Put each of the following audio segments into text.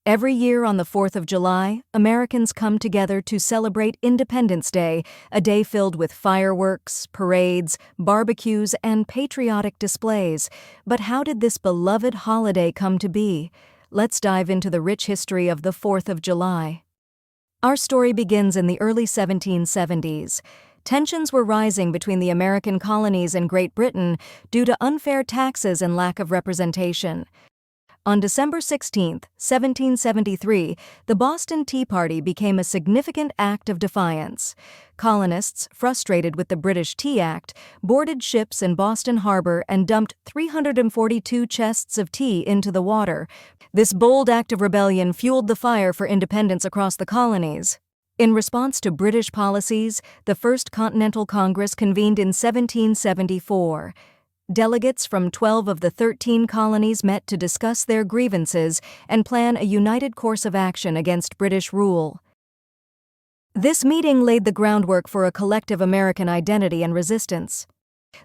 Every year on the 4th of July, Americans come together to celebrate Independence Day, a day filled with fireworks, parades, barbecues, and patriotic displays. But how did this beloved holiday come to be? Let's dive into the rich history of the 4th of July. Our story begins in the early 1770s. Tensions were rising between the American colonies and Great Britain due to unfair taxes and lack of representation. On December 16, 1773, the Boston Tea Party became a significant act of defiance. Colonists, frustrated with the British Tea Act, boarded ships in Boston Harbor and dumped 342 chests of tea into the water. This bold act of rebellion fueled the fire for independence across the colonies. In response to British policies, the First Continental Congress convened in 1774. Delegates from 12 of the 13 colonies met to discuss their grievances and plan a united course of action against British rule. This meeting laid the groundwork for a collective American identity and resistance.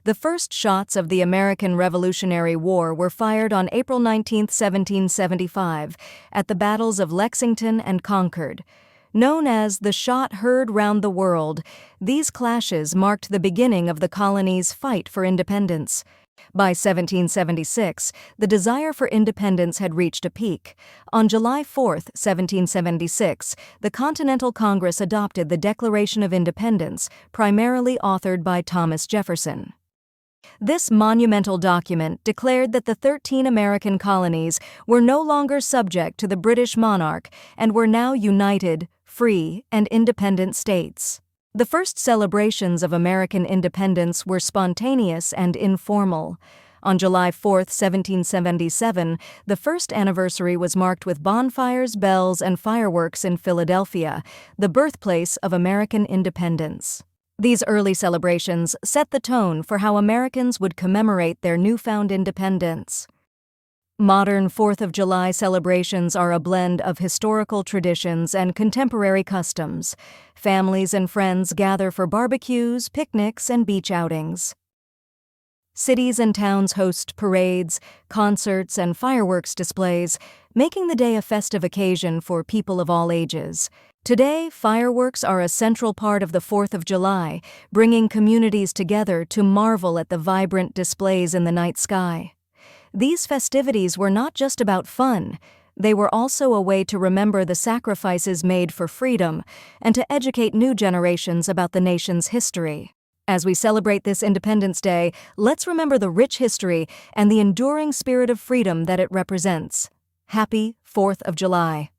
The first shots of the American Revolutionary War were fired on April 19, 1775, at the battles of Lexington and Concord. Known as the Shot Heard Round the World, these clashes marked the beginning of the colony's fight for independence. By 1776, the desire for independence had reached a peak. On July 4, 1776, the Continental Congress adopted the Declaration of Independence, primarily authored by Thomas Jefferson. This monumental document declared that the 13 American colonies were no longer subject to the British monarch and were now united, free, and independent states. The first celebrations of American independence were spontaneous and informal. On July 4, 1777, the first anniversary was marked with bonfires, bells, and fireworks in Philadelphia, the birthplace of American independence. These early celebrations set the tone for how Americans would commemorate their newfound independence. Modern 4th of July celebrations are a blend of historical traditions and contemporary customs. Families and friends gather for barbecues, picnics, and beach outings. Cities and towns host parades, concerts, and fireworks displays, making the day a festive occasion for people of all ages. Today, fireworks are a central part of the 4th of July, bringing communities together to marvel at the vibrant displays in the night sky. These festivities were not just about fun, they were also a way to remember the sacrifices made for freedom and to educate new generations about the nation's history. As we celebrate this Independence Day, let's remember the rich history and the enduring spirit of freedom that it represents. Happy 4th of July.